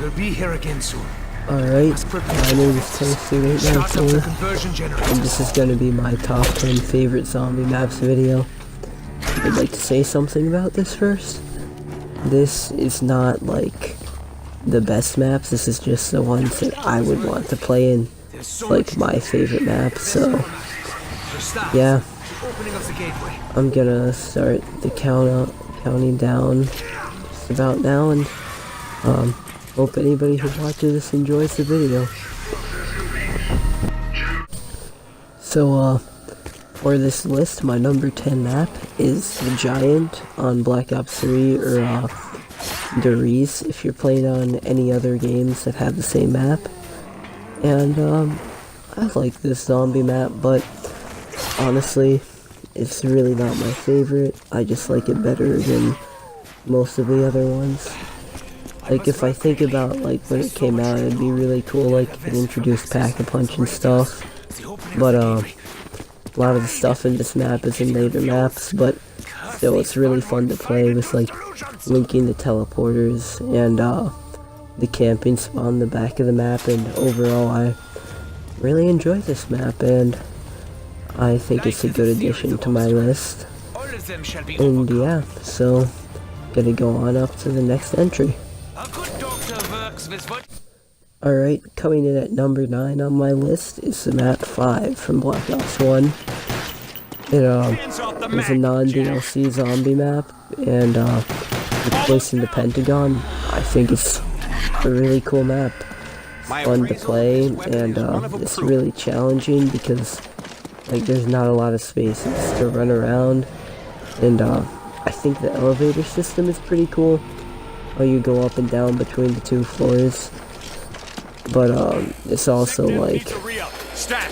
We'll be here again soon. Alright, my name is Tennessee894, and this is going to be my top 10 favorite zombie maps video. I'd like to say something about this first. This is not like the best maps, this is just the ones that I would want to play in, like my favorite maps, so yeah. I'm gonna start the counting down just about now, and hope anybody who watches this enjoys the video. So, for this list, my number 10 map is the Giant on Black Ops 3, or Der Riese if you're playing on any other games that have the same map. And, I like this zombie map, but honestly, it's really not my favorite. I just like it better than most of the other ones. Like, if I think about, like, when it came out, it'd be really cool, like, it introduced Pack-a-Punch and stuff. But, a lot of the stuff in this map is in later maps, but still, it's really fun to play with, like, linking the teleporters and, the camping spot on the back of the map, and overall, I really enjoy this map, and I think it's a good addition to my list. And, yeah, so, gonna go on up to the next entry. Alright, coming in at number 9 on my list is the map 5 from Black Ops 1. It is a non-DLC zombie map, and it's placed in the Pentagon. I think it's a really cool map. It's fun to play, and it's really challenging because, like, there's not a lot of spaces to run around, and I think the elevator system is pretty cool. How you go up and down between the 2 floors, but it's also like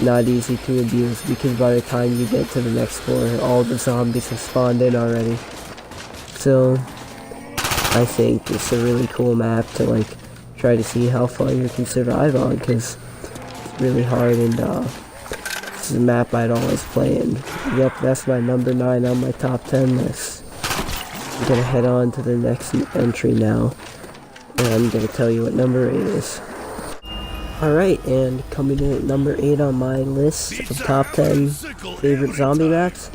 not easy to abuse because by the time you get to the next floor, all the zombies have spawned in already. So I think it's a really cool map to like try to see how far you can survive on, because it's really hard, and this is a map I'd always play in. Yep, that's my number 9 on my top 10 list. I'm gonna head on to the next entry now, and I'm gonna tell you what number 8 is. Alright, and coming in at number 8 on my list of top 10 favorite zombie maps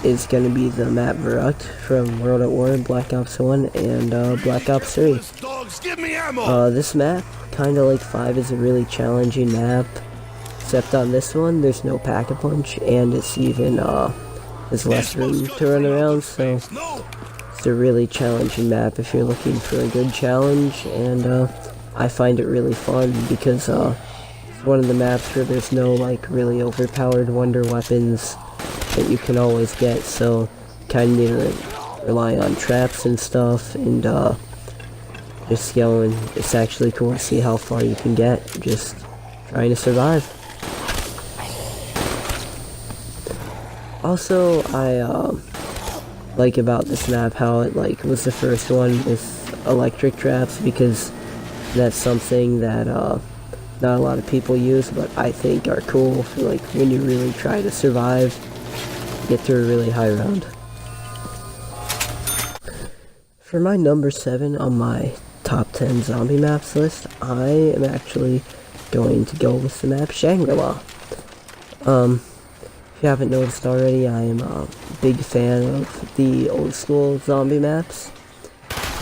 is gonna be the map Verrückt from World at War, Black Ops 1, and Black Ops 3. This map, kinda like 5, is a really challenging map, except on this one, there's no Pack-a-Punch, and it's even, there's less room to run around, so it's a really challenging map if you're looking for a good challenge, and I find it really fun because it's one of the maps where there's no like really overpowered wonder weapons that you can always get, so you kinda need to rely on traps and stuff, and just going, it's actually cool to see how far you can get just trying to survive. Also, I like about this map how it like was the first one with electric traps, because that's something that not a lot of people use, but I think are cool for like when you really try to survive, get to a really high round. For my number 7 on my top 10 zombie maps list, I am actually going to go with the map Shangri-La. If you haven't noticed already, I am a big fan of the old school zombie maps.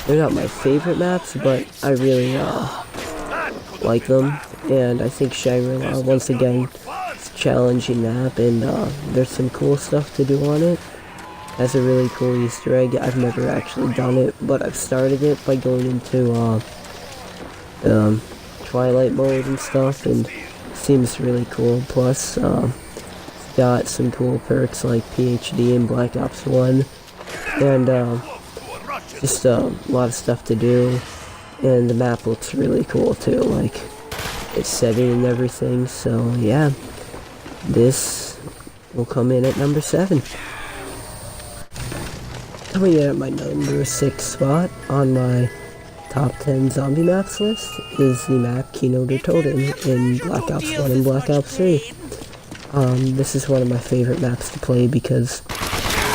They're not my favorite maps, but I really like them, and I think Shangri-La, once again, it's a challenging map, and there's some cool stuff to do on it. It has a really cool Easter egg. I've never actually done it, but I've started it by going into Twilight mode and stuff, and it seems really cool. Plus, it's got some cool perks like PhD in Black Ops 1, and just a lot of stuff to do, and the map looks really cool too, like its setting and everything. So yeah, this will come in at number 7. Coming in at my number 6 spot on my top 10 zombie maps list is the map Kino der Toten in Black Ops 1 and Black Ops 3. This is one of my favorite maps to play because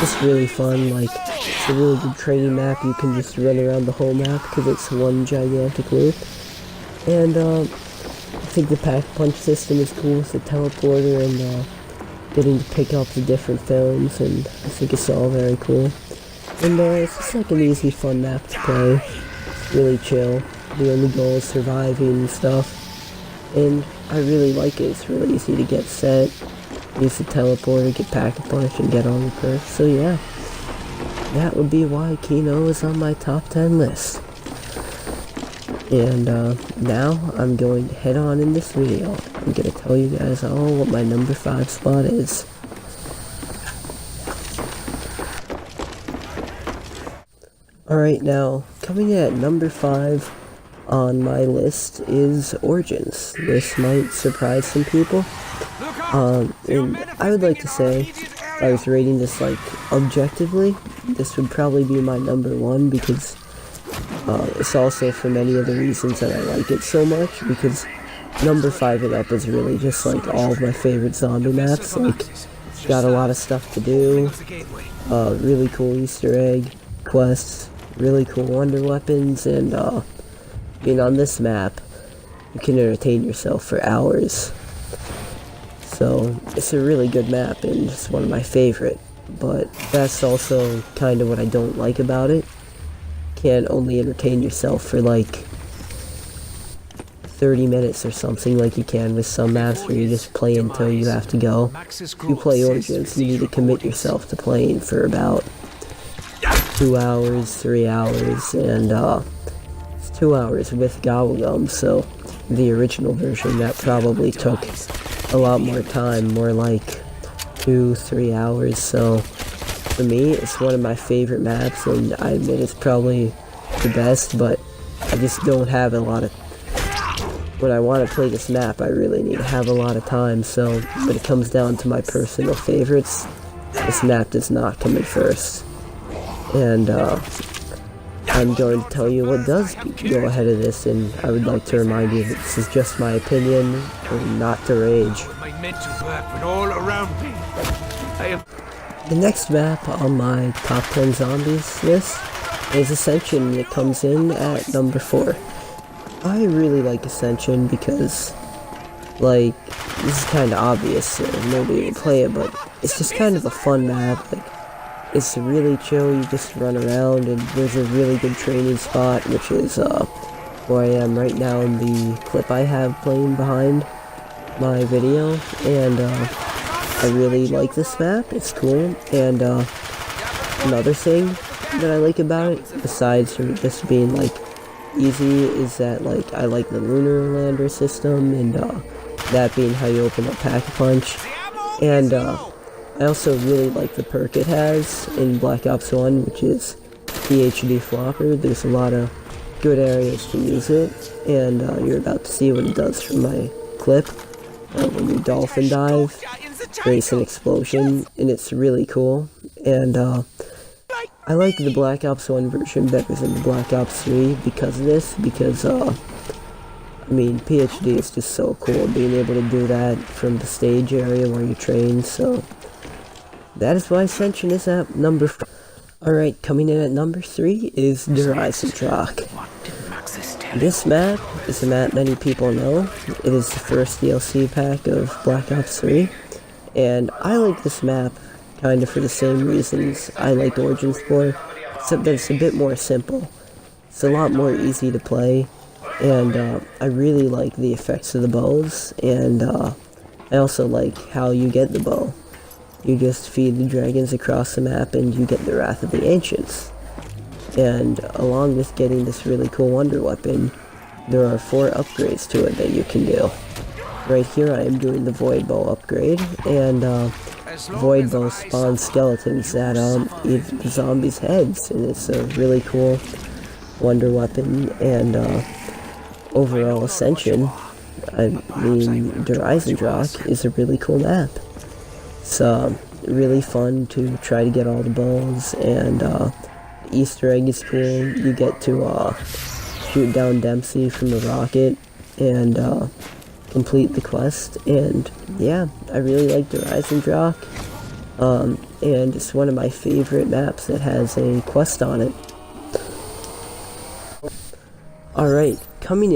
it's really fun. Like, it's a really good training map. You can just run around the whole map because it's one gigantic loop. And I think the pack-a-punch system is cool with the teleporter and getting to pick up the different films, and I think it's all very cool. And it's just like an easy, fun map to play. It's really chill. The only goal is surviving and stuff. And I really like it. It's really easy to get set. Use the teleporter, get pack-a-punch, and get all the perks. So yeah, that would be why Kino is on my top 10 list. And now I'm going to head on in this video. I'm going to tell you guys all what my number 5 spot is. Alright, now, coming in at number 5 on my list is Origins. This might surprise some people. And I would like to say, if I was rating this like objectively, this would probably be my number 1, because it's also for many of the reasons that I like it so much, because number 5 and up is really just like all of my favorite zombie maps. Like, got a lot of stuff to do, really cool Easter egg quests, really cool wonder weapons, and being on this map, you can entertain yourself for hours. So it's a really good map and it's one of my favorite, but that's also kind of what I don't like about it. Can't only entertain yourself for like 30 minutes or something like you can with some maps where you just play until you have to go. If you play Origins, you need to commit yourself to playing for about 2 hours, 3 hours, and it's 2 hours with Gobblegum, so the original version that probably took a lot more time, more like 2-3 hours. So for me, it's one of my favorite maps, and I admit it's probably the best, but I just don't have a lot of... When I want to play this map, I really need to have a lot of time, so when it comes down to my personal favorites, this map does not come in first. And I'm going to tell you what does go ahead of this, and I would like to remind you that this is just my opinion, and not to rage. The next map on my top 10 zombies list is Ascension. It comes in at number 4. I really like Ascension because, like, this is kind of obvious, so nobody will play it, but it's just kind of a fun map. Like, it's really chill, you just run around, and there's a really good training spot, which is where I am right now in the clip I have playing behind my video, and I really like this map. It's cool. And another thing that I like about it, besides from just being like easy, is that like I like the lunar lander system, and that being how you open up Pack-a-Punch. And I also really like the perk it has in Black Ops 1, which is PhD Flopper. There's a lot of good areas to use it, and you're about to see what it does from my clip. When you dolphin dive, creates an explosion, and it's really cool. And I like the Black Ops 1 version better than the Black Ops 3 because of this, because I mean, PhD is just so cool, being able to do that from the stage area where you train. So that is why Ascension is at number 4. Alright, coming in at number 3 is Der Eisendrache. This map is a map many people know. It is the first DLC pack of Black Ops 3, and I like this map kind of for the same reasons I like Origins for, except that it's a bit more simple. It's a lot more easy to play, and I really like the effects of the bows, and I also like how you get the bow. You just feed the dragons across the map and you get the Wrath of the Ancients. And along with getting this really cool wonder weapon, there are 4 upgrades to it that you can do. Right here I am doing the Void Bow upgrade, and Void Bow spawns skeletons that eat the zombies' heads, and it's a really cool wonder weapon. And overall Ascension, I mean, Der Eisendrache is a really cool map. It's really fun to try to get all the bows, and Easter egg is cool. You get to shoot down Dempsey from the rocket and complete the quest. And yeah, I really like Der Eisendrache, and it's one of my favorite maps that has a quest on it. Alright, coming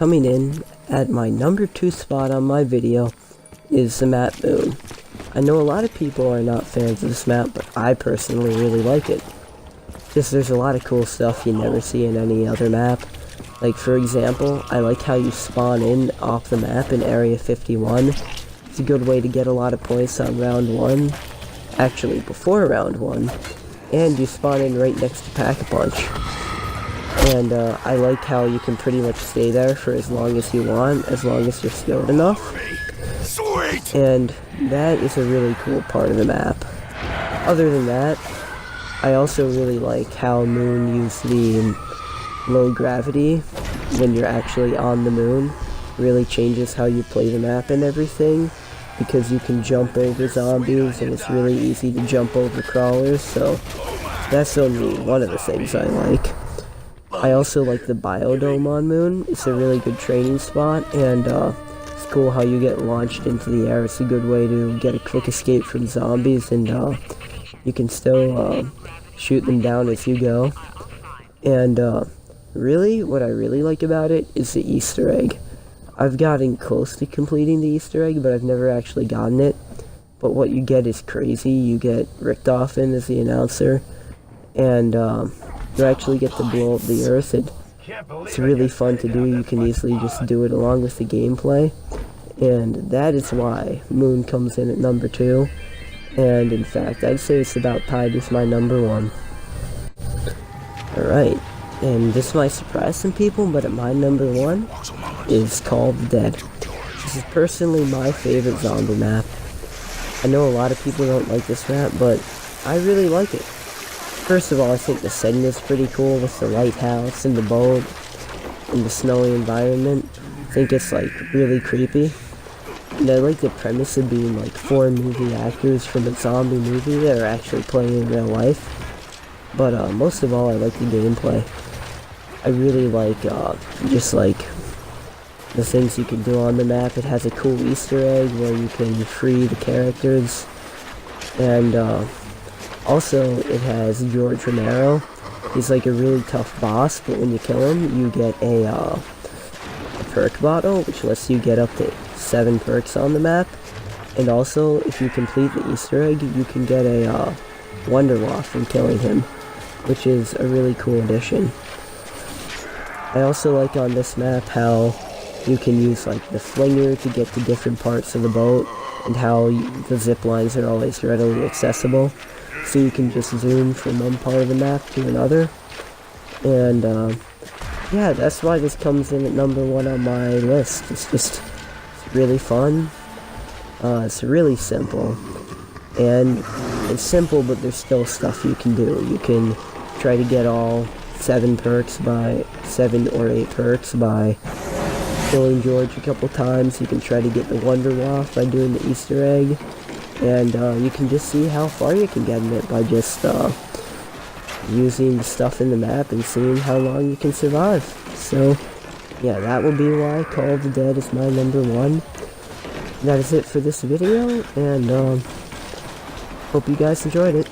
coming in at my number 2 spot on my video is the map Moon. I know a lot of people are not fans of this map, but I personally really like it. Just there's a lot of cool stuff you never see in any other map. Like for example, I like how you spawn in off the map in Area 51. It's a good way to get a lot of points on round 1. Actually, before round 1. And you spawn in right next to Pack-a-Punch. And I like how you can pretty much stay there for as long as you want, as long as you're skilled enough. Sweet! And that is a really cool part of the map. Other than that, I also really like how Moon used the low gravity when you're actually on the moon. Really changes how you play the map and everything, because you can jump over zombies and it's really easy to jump over crawlers, so that's only one of the things I like. I also like the biodome on Moon. It's a really good training spot, and it's cool how you get launched into the air. It's a good way to get a quick escape from zombies, and you can still shoot them down as you go. And really, what I really like about it is the Easter egg. I've gotten close to completing the Easter egg, but I've never actually gotten it. But what you get is crazy. You get Richtofen as the announcer, and you actually get to blow up the earth. It's really fun to do. You can easily just do it along with the gameplay. And that is why Moon comes in at number 2. And in fact, I'd say it's about tied with my number 1. Alright, and this might surprise some people, but at my number 1 is Call of the Dead. This is personally my favorite zombie map. I know a lot of people don't like this map, but I really like it. First of all, I think the setting is pretty cool with the lighthouse and the boat and the snowy environment. I think it's like really creepy. And I like the premise of being like 4 movie actors from a zombie movie that are actually playing in real life. But most of all, I like the gameplay. I really like just like the things you can do on the map. It has a cool Easter egg where you can free the characters. And also, it has George Romero. He's like a really tough boss, but when you kill him, you get a perk bottle, which lets you get up to 7 perks on the map. And also, if you complete the Easter egg, you can get a Wonderwaff from killing him, which is a really cool addition. I also like on this map how you can use like the flinger to get to different parts of the boat, and how the zip lines are always readily accessible. So you can just zoom from one part of the map to another. And yeah, that's why this comes in at number 1 on my list. It's really fun. It's really simple. And it's simple, but there's still stuff you can do. You can try to get all 7 or 8 perks by killing George a couple times. You can try to get the Wonderwaff by doing the Easter egg. And you can just see how far you can get in it by just using the stuff in the map and seeing how long you can survive. So, yeah, that will be why Call of the Dead is my number 1. That is it for this video, and hope you guys enjoyed it.